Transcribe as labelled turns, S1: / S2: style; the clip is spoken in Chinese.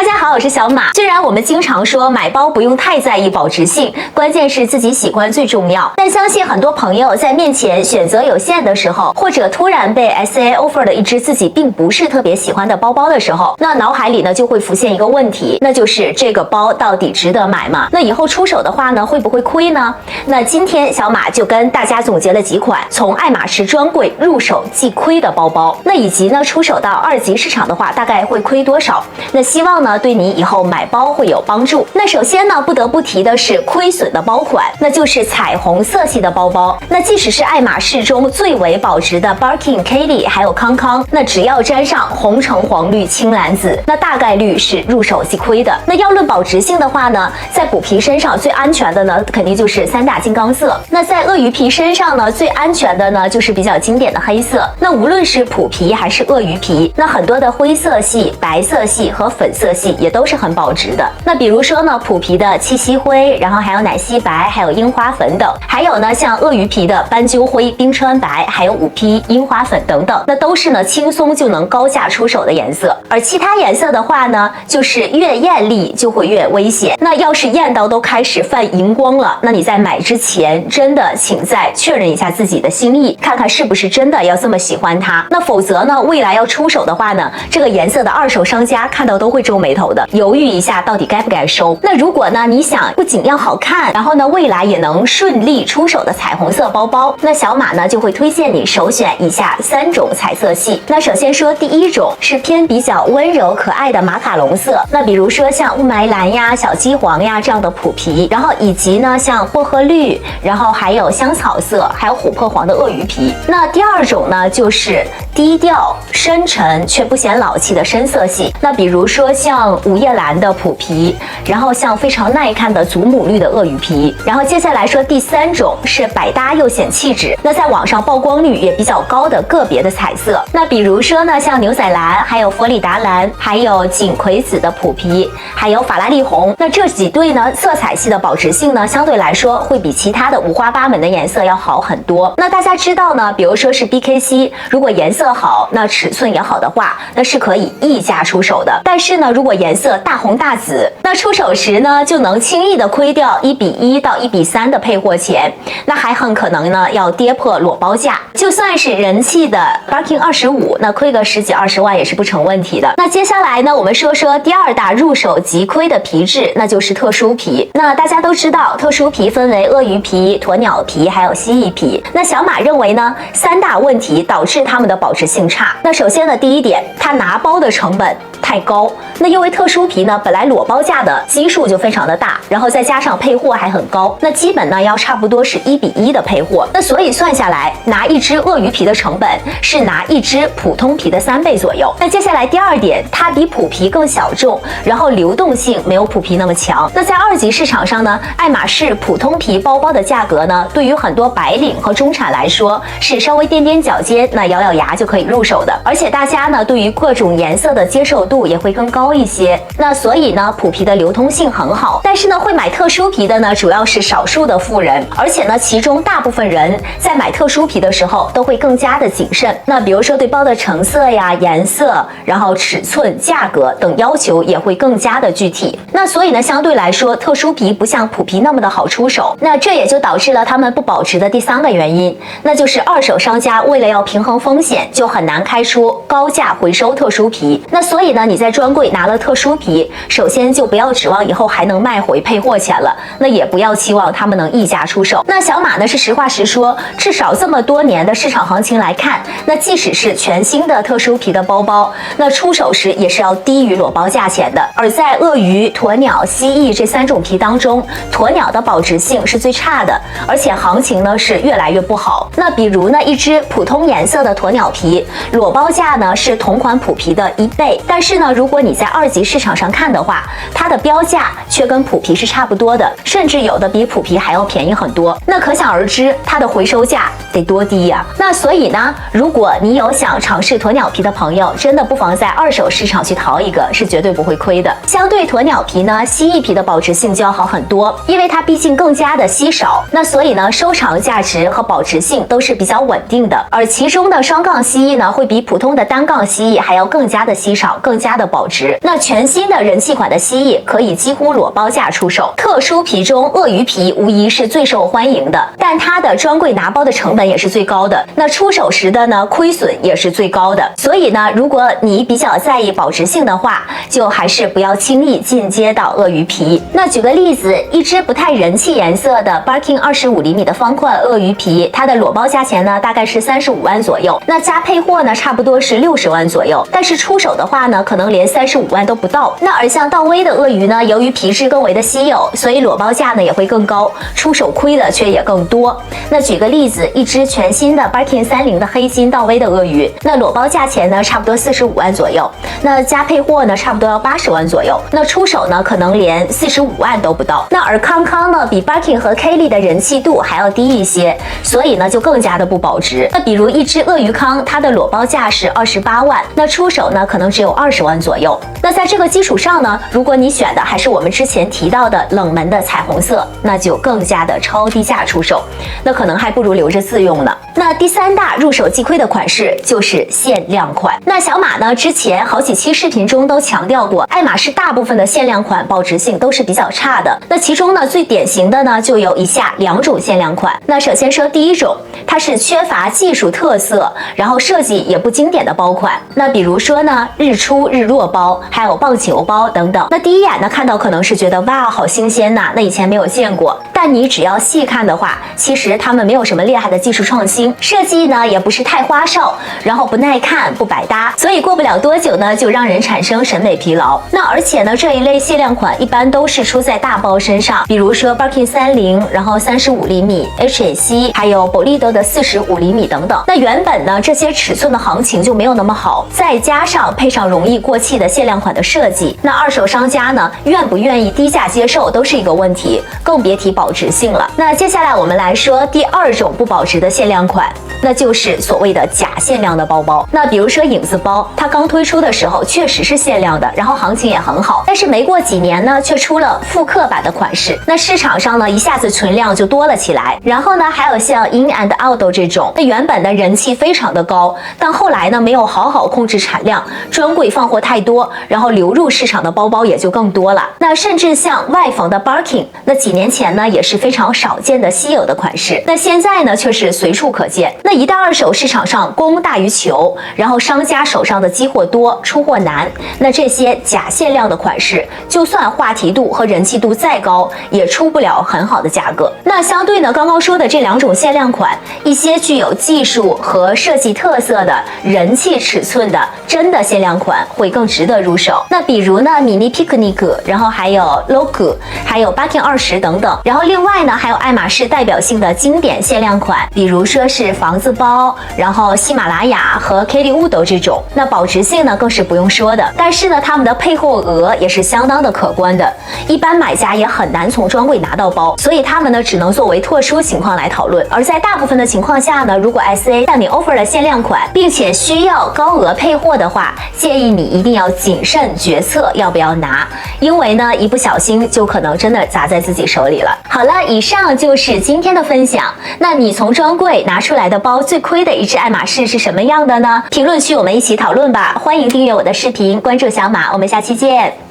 S1: 大家好，我是小马。虽然我们经常说买包不用太在意保值性，关键是自己喜欢最重要。但相信很多朋友在面前选择有限的时候，或者突然被 SA offer 了一只自己并不是特别喜欢的包包的时候，那脑海里呢就会浮现一个问题，那就是这个包到底值得买吗？那以后出手的话呢，会不会亏呢？那今天小马就跟大家总结了几款从爱马仕专柜入手即亏的包包，那以及呢出手到二级市场的话，大概会亏多少？那希望呢对你以后买包会有帮助。那首先呢不得不提的是亏损的包款，那就是彩虹色系的包包。那即使是爱马仕中最为保值的 Birkin、Kelly 还有康康，那只要沾上红橙黄绿青蓝紫，那大概率是入手即亏的。那要论保值性的话呢，在补皮身上最安全的呢肯定就是三大金刚色。那在鳄鱼皮身上呢最安全的呢就是比较经典的黑色。那无论是普皮还是鳄鱼皮，那很多的灰色系、白色系和粉色系也都是很保值的。那比如说呢普皮的七夕灰，然后还有奶昔白，还有樱花粉等，还有呢像鳄鱼皮的斑鸠灰、冰川白，还有5P樱花粉等等，那都是呢轻松就能高价出手的颜色。而其他颜色的话呢，就是越艳丽就会越危险。那要是艳到都开始泛荧光了，那你在买之前真的请再确认一下自己的心意，看看是不是真的要这么喜欢它。那否则呢，未来要出手的话呢，这个颜色的二手商家看到都会皱眉头的，犹豫一下到底该不该收。那如果呢你想不仅要好看，然后呢未来也能顺利出手的彩虹色包包，那小马呢就会推荐你首选以下3种彩色系。那首先说第一种是偏比较温柔可爱的马卡龙色，那比如说像雾霾蓝呀、小鸡黄呀这样的普皮，然后以及呢像薄荷绿，然后还有香草色，还有琥珀黄的鳄鱼皮。那第二种呢就是低调深沉却不显老气的深色系，那比如说像午夜蓝的普皮，然后像非常耐看的祖母绿的鳄鱼皮。然后接下来说第3种是百搭又显气质，那在网上曝光率也比较高的个别的彩色，那比如说呢像牛仔蓝，还有佛里达蓝，还有锦葵紫的普皮，还有法拉利红。那这几对呢色彩系的保值性呢相对来说会比其他的五花八门的颜色要好很多。那大家知道呢，比如说是 BKC， 如果颜色好，那尺寸也好的话，那是可以溢价出手的。但是呢如果颜色大红大紫，那出手时呢就能轻易的亏掉1:1到1:3的配货钱，那还很可能呢要跌破裸包价。就算是人气的 Birkin 25，那亏个10几20万也是不成问题的。那接下来呢我们说说第2大入手即亏的皮质，那就是特殊皮。那大家都知道特殊皮分为鳄鱼皮、鸵鸟皮还有蜥蜴皮。那小马认为呢3大问题导致它们的保值性差。那首先呢第一点，它拿包的成本太高。那因为特殊皮呢本来裸包价的基数就非常的大，然后再加上配货还很高，那基本呢要差不多是1:1的配货。那所以算下来，拿一只鳄鱼皮的成本是拿一只普通皮的3倍左右。那接下来第2点，它比普皮更小众，然后流动性没有普皮那么强。那在2级市场上呢，爱马仕普通皮包包的价格呢，对于很多白领和中产来说是稍微踮踮脚尖，那咬咬牙就可以入手的。而且大家呢对于各种颜色的接受度也会更高一些。那所以呢普皮的流通性很好，但是呢会买特殊皮的呢主要是少数的富人，而且呢其中大部分人在买特殊皮的时候都会更加的谨慎。那比如说对包的成色呀、颜色，然后尺寸、价格等要求也会更加的具体。那所以呢相对来说特殊皮不像普皮那么的好出手，那这也就导致了他们不保值的第3个原因，那就是二手商家为了要平衡风险，就很难开出高价回收特殊皮。那所以呢你在专柜拿了特殊皮，首先就不要指望以后还能卖回配货钱了，那也不要期望他们能溢价出手。那小马呢是实话实说，至少这么多年的市场行情来看，那即使是全新的特殊皮的包包，那出手时也是要低于裸包价钱的。而在鳄鱼、鸵鸟、蜥蜴这3种皮当中，鸵鸟的保值性是最差的，而且行情呢是越来越不好。那比如呢一只普通颜色的鸵鸟皮，裸包价呢是同款普皮的1倍，但是呢如果你在2级市场上看的话，它的标价却跟普皮是差不多的，甚至有的比普皮还要便宜很多。那可想而知它的回收价得多低呀。那所以呢如果你有想尝试鸵鸟皮的朋友，真的不妨在二手市场去淘一个，是绝对不会亏的。相对鸵鸟皮呢，蜥蜴皮的保值性就要好很多，因为它毕竟更加的稀少，那所以呢收藏价值和保值性都是比较稳定的。而其中的双杠蜥蜴呢，会比普通的单杠蜥蜴还要更加的稀少，更加的保值。那全新的人气款的蜥蜴可以几乎裸包价出售，特殊皮中鳄鱼皮无疑是最受欢迎的，但它的专柜拿包的成本也是最高的，那出手时的呢亏损也是最高的。所以呢，如果你比较在意保值性的话，就还是不要轻易进阶到鳄鱼皮。那举个例子，一只不太人气颜色的 Barking 25厘米的方块鳄鱼皮，它的裸包价钱呢大概是35万左右，那加配货呢差不多是60万左右，但是出手的话呢可能连35万都不到。那而像道威的鳄鱼呢，由于皮质更为的稀有，所以裸包价呢也会更高，出手亏的却也更多。那举个例子，一只全新的 Barking 30的黑金道威的鳄鱼，那裸包价钱呢差不多45万左右，那加配货呢差不多要80万左右，那出手呢可能连45万都不到。那而康康呢比 Barking 和 Kelly 的人气度还要低一些，所以呢就更加的不保值。那比如一只鳄鱼康，它的裸包价是28万，那出手呢可能只有20万左右。那在这个基础上呢，如果你选的还是我们之前提到的冷门的彩虹色，那就更加的超低价出手，那可能还不如留着自用呢。那第3大入手即亏的款式就是限量款。那小马呢之前好几期视频中都强调过，爱马仕大部分的限量款保值性都是比较差的。那其中呢最典型的呢就有以下2种限量款。那首先说第一种，它是缺乏技术特色，然后设计也不经典的包款。那比如说呢日出日落包，还有棒球包等等。那第一眼呢看到可能是觉得哇好新鲜呐，那以前没有见过。但你只要细看的话，其实他们没有什么厉害的技术创新，设计呢也不是太花哨，然后不耐看不百搭，所以过不了多久呢就让人产生审美疲劳。那而且呢这一类限量款一般都是出在大包身上，比如说 Barking 30，然后35厘米 HAC， 还有 Bolido 的45厘米等等。那原本呢这些尺寸的行情就没有那么好，再加上配上容易过气的限量款的设计，那二手商家呢愿不愿意低价接受都是一个问题，更别提保值性了。那接下来我们来说第2种不保值的限量款，那就是所谓的假限量的包包。那比如说影子包，它刚推出的时候确实是限量的，然后行情也很好，但是没过几年呢却出了复刻版的款式，那市场上呢一下子存量就多了起来。然后呢还有像 In and Out 这种，那原本的人气非常的高，但后来呢没有好好控制产量，专柜放货太多，然后流入市场的包包也就更多了。那甚至像外缝的 Barking， 那几年前呢也是非常少见的稀有的款式，那现在呢却是随处可见。那一旦二手市场上供大于求，然后商家手上的积货多出货难，那这些假限量的款式就算话题度和人气度再高，也出不了很好的价格。那相对呢刚刚说的这2种限量款，一些具有技术和设计特色的人气尺寸的真的限量款会更值得入手。那比如呢 Mini Picnic， 然后还有 Logo， 还有 Barking 20等等。然后另外呢还有爱马仕代表性的经典限量款，比如说是房子包，然后喜马拉雅和 Kelly Wood 这种，那保值性呢更是不用说的。但是呢他们的配货额也是相当的可观的，一般买家也很难从专柜拿到包，所以他们呢只能作为特殊情况来讨论。而在大部分的情况下呢，如果 SA 向你 offer 了限量款，并且需要高额配货的话，建议你一定要谨慎决策要不要拿，因为呢一不小心就可能真的砸在自己手里了。好了，以上就是今天的分享。那你从专柜拿出来的包最亏的一只爱马仕是什么样的呢？评论区我们一起讨论吧。欢迎订阅我的视频，关注小马，我们下期见。